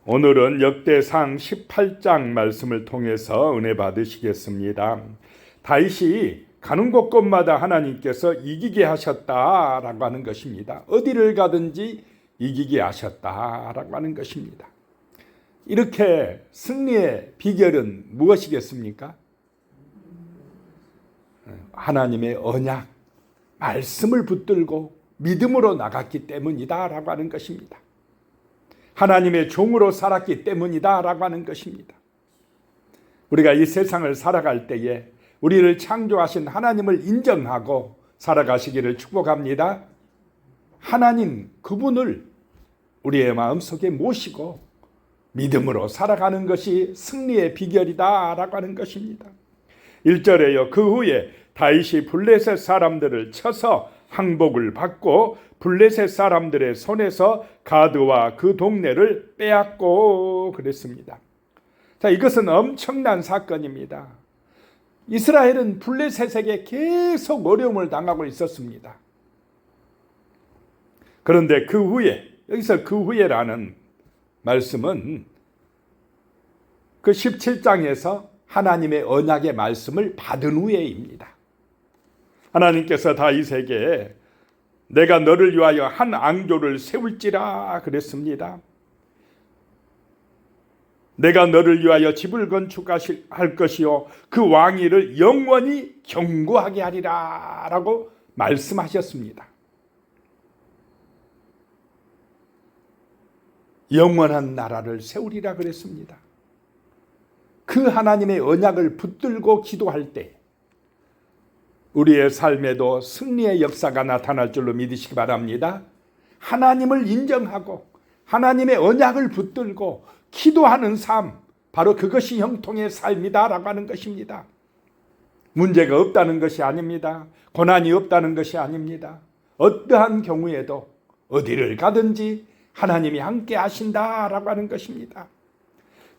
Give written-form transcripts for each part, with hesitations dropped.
오늘은 역대상 18장 말씀을 통해서 은혜 받으시겠습니다. 다윗이 가는 곳곳마다 하나님께서 이기게 하셨다라고 하는 것입니다. 어디를 가든지 이기게 하셨다라고 하는 것입니다. 이렇게 승리의 비결은 무엇이겠습니까? 하나님의 언약, 말씀을 붙들고 믿음으로 나갔기 때문이다라고 하는 것입니다. 하나님의 종으로 살았기 때문이다라고 하는 것입니다. 우리가 이 세상을 살아갈 때에 우리를 창조하신 하나님을 인정하고 살아가시기를 축복합니다. 하나님 그분을 우리의 마음속에 모시고 믿음으로 살아가는 것이 승리의 비결이다라고 하는 것입니다. 1절에요. 그 후에 다윗이 블레셋 사람들을 쳐서 항복을 받고 블레셋 사람들의 손에서 가드와 그 동네를 빼앗고 그랬습니다. 자, 이것은 엄청난 사건입니다. 이스라엘은 블레셋에게 계속 어려움을 당하고 있었습니다. 그런데 그 후에, 여기서 그 후에라는 말씀은 그 17장에서 하나님의 언약의 말씀을 받은 후에입니다. 하나님께서 다윗에게 내가 너를 위하여 한 앙조를 세울지라 그랬습니다. 내가 너를 위하여 집을 건축할 것이요 그 왕위를 영원히 견고하게 하리라 라고 말씀하셨습니다. 영원한 나라를 세우리라 그랬습니다. 그 하나님의 언약을 붙들고 기도할 때 우리의 삶에도 승리의 역사가 나타날 줄로 믿으시기 바랍니다. 하나님을 인정하고 하나님의 언약을 붙들고 기도하는 삶, 바로 그것이 형통의 삶이다라고 하는 것입니다. 문제가 없다는 것이 아닙니다. 고난이 없다는 것이 아닙니다. 어떠한 경우에도 어디를 가든지 하나님이 함께 하신다라고 하는 것입니다.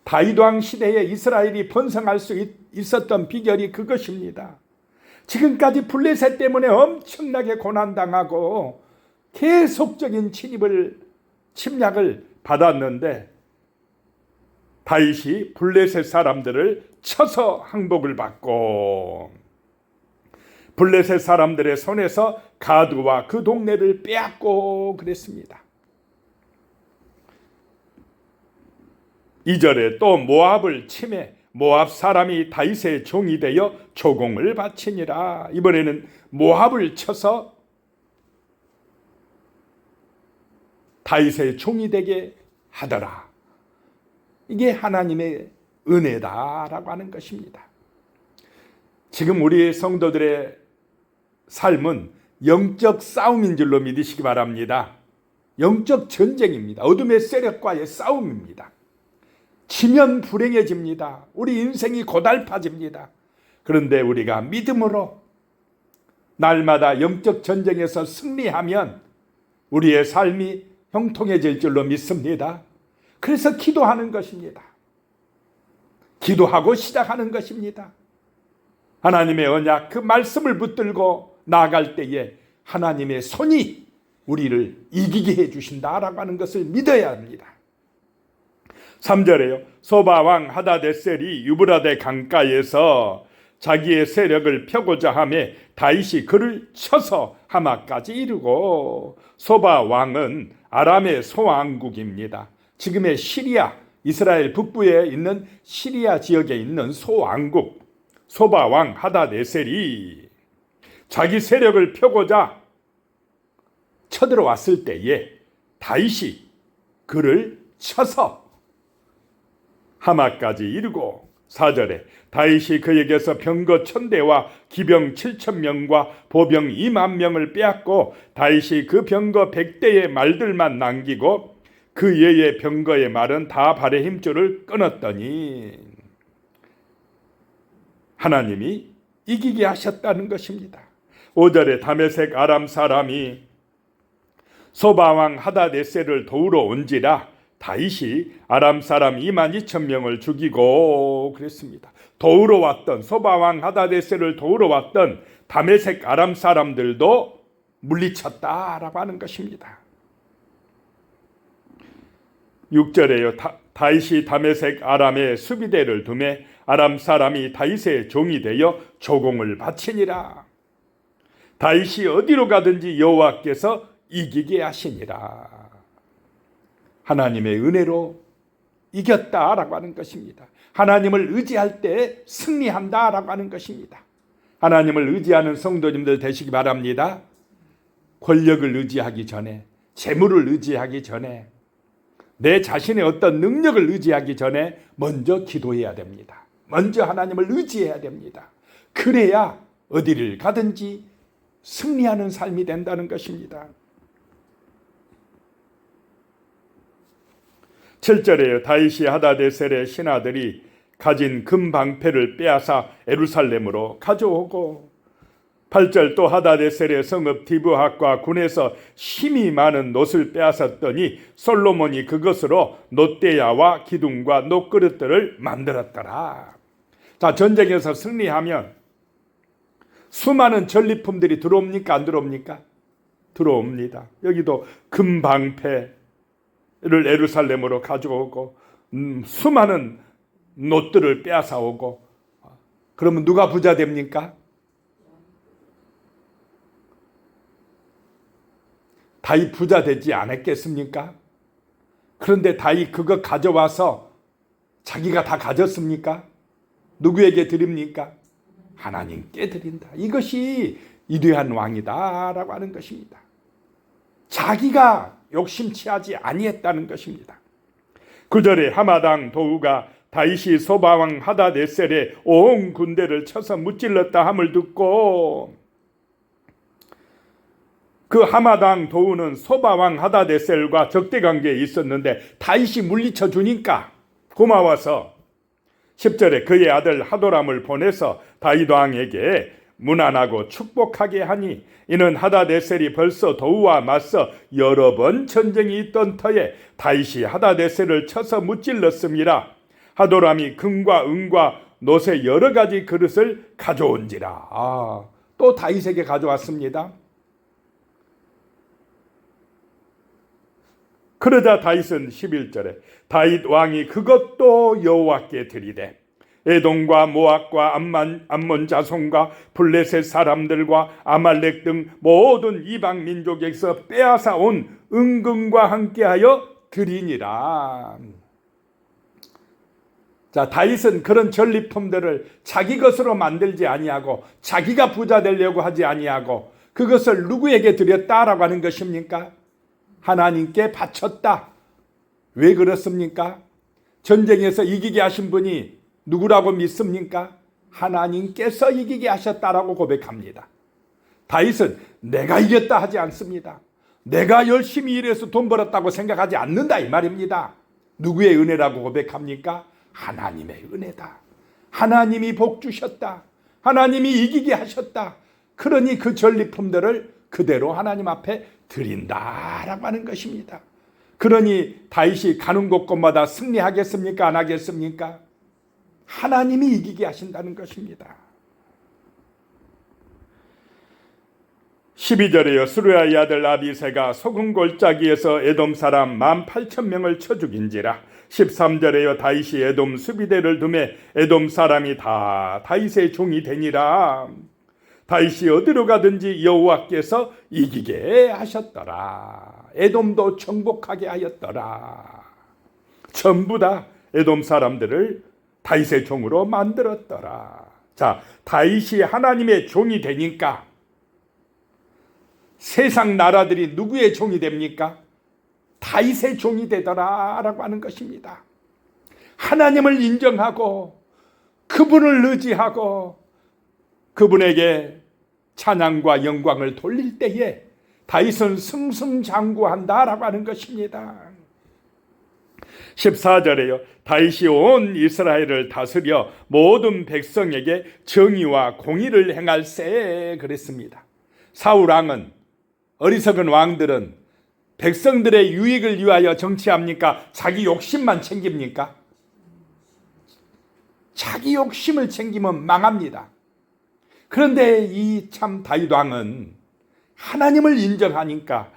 다윗 왕 시대에 이스라엘이 번성할 수 있었던 비결이 그것입니다. 지금까지 블레셋 때문에 엄청나게 고난당하고 계속적인 침략을 받았는데 다윗이 블레셋 사람들을 쳐서 항복을 받고 블레셋 사람들의 손에서 가드와 그 동네를 빼앗고 그랬습니다. 2절에 또 모압을 침해 모압 사람이 다윗의 종이 되어 조공을 바치니라. 이번에는 모압을 쳐서 다윗의 종이 되게 하더라. 이게 하나님의 은혜다라고 하는 것입니다. 지금 우리 성도들의 삶은 영적 싸움인 줄로 믿으시기 바랍니다. 영적 전쟁입니다. 어둠의 세력과의 싸움입니다. 지면 불행해집니다. 우리 인생이 고달파집니다. 그런데 우리가 믿음으로 날마다 영적 전쟁에서 승리하면 우리의 삶이 형통해질 줄로 믿습니다. 그래서 기도하는 것입니다. 기도하고 시작하는 것입니다. 하나님의 언약, 그 말씀을 붙들고 나아갈 때에 하나님의 손이 우리를 이기게 해주신다라고 하는 것을 믿어야 합니다. 3절에요. 소바왕 하다데셀이 유브라데 강가에서 자기의 세력을 펴고자 하매 다윗이 그를 쳐서 하마까지 이르고, 소바왕은 아람의 소왕국입니다. 지금의 시리아, 이스라엘 북부에 있는 시리아 지역에 있는 소왕국 소바왕 하다데셀이 자기 세력을 펴고자 쳐들어왔을 때에 다윗이 그를 쳐서 하마까지 이르고, 4절에 다윗이 그에게서 병거 1000대와 기병 7000명과 보병 20000명을 빼앗고 다윗이 그 병거 100대의 말들만 남기고 그 예의 병거의 말은 다 발의 힘줄을 끊었더니 하나님이 이기게 하셨다는 것입니다. 5절에 다메섹 아람 사람이 소바왕 하다데셀을 도우러 온지라 다윗이 아람 사람 22,000명을 죽이고 그랬습니다. 도우러 왔던 소바왕 하다데셀을 도우러 왔던 다메섹 아람 사람들도 물리쳤다라고 하는 것입니다. 6절에요. 다윗이 다메섹 아람의 수비대를 두매 아람 사람이 다윗의 종이 되어 조공을 바치니라. 다윗이 어디로 가든지 여호와께서 이기게 하시니라. 하나님의 은혜로 이겼다라고 하는 것입니다. 하나님을 의지할 때 승리한다라고 하는 것입니다. 하나님을 의지하는 성도님들 되시기 바랍니다. 권력을 의지하기 전에, 재물을 의지하기 전에, 내 자신의 어떤 능력을 의지하기 전에 먼저 기도해야 됩니다. 먼저 하나님을 의지해야 됩니다. 그래야 어디를 가든지 승리하는 삶이 된다는 것입니다. 7절에 다윗이 하다데셀의 신하들이 가진 금방패를 빼앗아 예루살렘으로 가져오고, 8절 또 하다데셀의 성읍 디브핫과 군에서 힘이 많은 놋을 빼앗았더니 솔로몬이 그것으로 놋대야와 기둥과 놋그릇들을 만들었더라. 자, 전쟁에서 승리하면 수많은 전리품들이 들어옵니까? 안 들어옵니까? 들어옵니다. 여기도 금방패를 예루살렘으로 가져오고 수많은 놋들을 빼앗아 오고, 그러면 누가 부자 됩니까? 다윗 부자 되지 않았겠습니까? 그런데 다윗 그거 가져와서 자기가 다 가졌습니까? 누구에게 드립니까? 하나님께 드린다. 이것이 위대한 왕이다라고 하는 것입니다. 자기가 욕심취하지 아니했다는 것입니다. 9절에 하마당 도우가 다윗이 소바왕 하다데셀의 온 군대를 쳐서 무찔렀다 함을 듣고, 그 하마당 도우는 소바왕 하다데셀과 적대관계에 있었는데 다윗이 물리쳐 주니까 고마워서 10절에 그의 아들 하도람을 보내서 다윗 왕에게 문안하고 축복하게 하니, 이는 하다데셀이 벌써 도우와 맞서 여러 번 전쟁이 있던 터에 다윗이 하다데셀을 쳐서 무찔렀습니다. 하도람이 금과 은과 놋의 여러 가지 그릇을 가져온지라. 또 다윗에게 가져왔습니다. 그러자 다윗은 11절에 다윗 왕이 그것도 여호와께 드리되 에돔과 모압과 암몬 자손과 블레셋 사람들과 아말렉 등 모든 이방 민족에서 빼앗아 온 은금과 함께하여 드리니라. 자, 다윗은 그런 전리품들을 자기 것으로 만들지 아니하고 자기가 부자 되려고 하지 아니하고 그것을 누구에게 드렸다라고 하는 것입니까? 하나님께 바쳤다. 왜 그렇습니까? 전쟁에서 이기게 하신 분이 누구라고 믿습니까? 하나님께서 이기게 하셨다라고 고백합니다. 다윗은 내가 이겼다 하지 않습니다. 내가 열심히 일해서 돈 벌었다고 생각하지 않는다 이 말입니다. 누구의 은혜라고 고백합니까? 하나님의 은혜다. 하나님이 복 주셨다. 하나님이 이기게 하셨다. 그러니 그 전리품들을 그대로 하나님 앞에 드린다라고 하는 것입니다. 그러니 다윗이 가는 곳곳마다 승리하겠습니까? 안 하겠습니까? 하나님이 이기게 하신다는 것입니다. 12절에요. 스루야의 아들 아비새가 소금 골짜기에서 에돔 사람 18,000명을 쳐 죽인지라. 13절에요. 다윗이 에돔 수비대를 두매 에돔 사람이 다 다윗의 종이 되니라. 다윗이 어디로 가든지 여호와께서 이기게 하셨더라. 에돔도 정복하게 하였더라. 전부 다 에돔 사람들을 다윗의 종으로 만들었더라. 자, 다윗이 하나님의 종이 되니까 세상 나라들이 누구의 종이 됩니까? 다윗의 종이 되더라라고 하는 것입니다. 하나님을 인정하고 그분을 의지하고 그분에게 찬양과 영광을 돌릴 때에 다윗은 승승장구한다라고 하는 것입니다. 14절에요. 다윗이 온 이스라엘을 다스려 모든 백성에게 정의와 공의를 행할세 그랬습니다. 사울 왕은, 어리석은 왕들은 백성들의 유익을 위하여 정치합니까? 자기 욕심만 챙깁니까? 자기 욕심을 챙기면 망합니다. 그런데 이 참 다윗 왕은 하나님을 인정하니까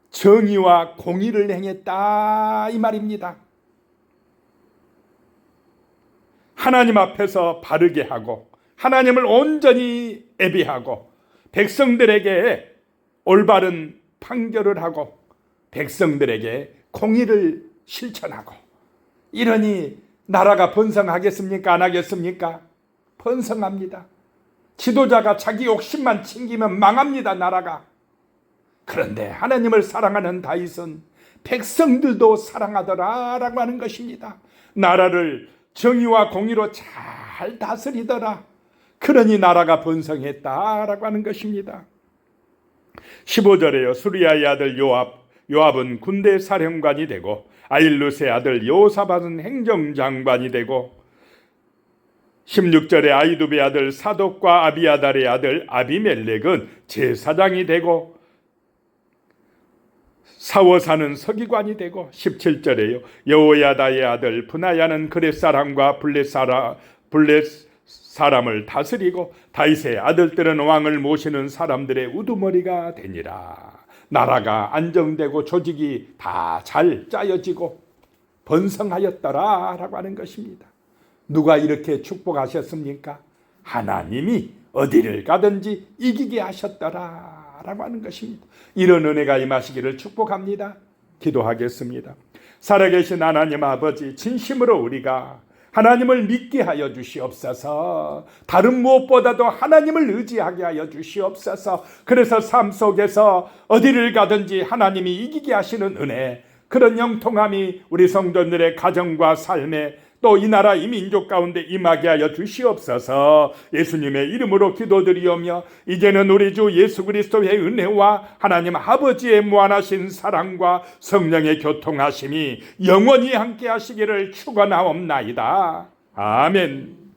정의와 공의를 행했다 이 말입니다. 하나님 앞에서 바르게 하고 하나님을 온전히 예비하고 백성들에게 올바른 판결을 하고 백성들에게 공의를 실천하고 이러니 나라가 번성하겠습니까? 안 하겠습니까? 번성합니다. 지도자가 자기 욕심만 챙기면 망합니다, 나라가. 그런데 하나님을 사랑하는 다윗은 백성들도 사랑하더라라고 하는 것입니다. 나라를 정의와 공의로 잘 다스리더라. 그러니 나라가 번성했다라고 하는 것입니다. 15절에요. 수리아의 아들 요압은 군대 사령관이 되고 아일룻의 아들 여호사밧은 행정장관이 되고 16절에 아이두베의 아들 사독과 아비아달의 아들 아비멜렉은 제사장이 되고 사워사는 서기관이 되고 17절에요. 여호야다의 아들 브나야는 그렛 사람과 블렛 사람을 다스리고 다윗의 아들들은 왕을 모시는 사람들의 우두머리가 되니라. 나라가 안정되고 조직이 다 잘 짜여지고 번성하였더라라고 하는 것입니다. 누가 이렇게 축복하셨습니까? 하나님이 어디를 가든지 이기게 하셨더라라고 하는 것입니다. 이런 은혜가 임하시기를 축복합니다. 기도하겠습니다. 살아계신 하나님 아버지, 진심으로 우리가 하나님을 믿게 하여 주시옵소서. 다른 무엇보다도 하나님을 의지하게 하여 주시옵소서. 그래서 삶 속에서 어디를 가든지 하나님이 이기게 하시는 은혜, 그런 영통함이 우리 성도들의 가정과 삶에 또 이 나라 이 민족 가운데 임하게 하여 주시옵소서. 예수님의 이름으로 기도드리오며 이제는 우리 주 예수 그리스도의 은혜와 하나님 아버지의 무한하신 사랑과 성령의 교통하심이 영원히 함께 하시기를 축원하옵나이다. 아멘.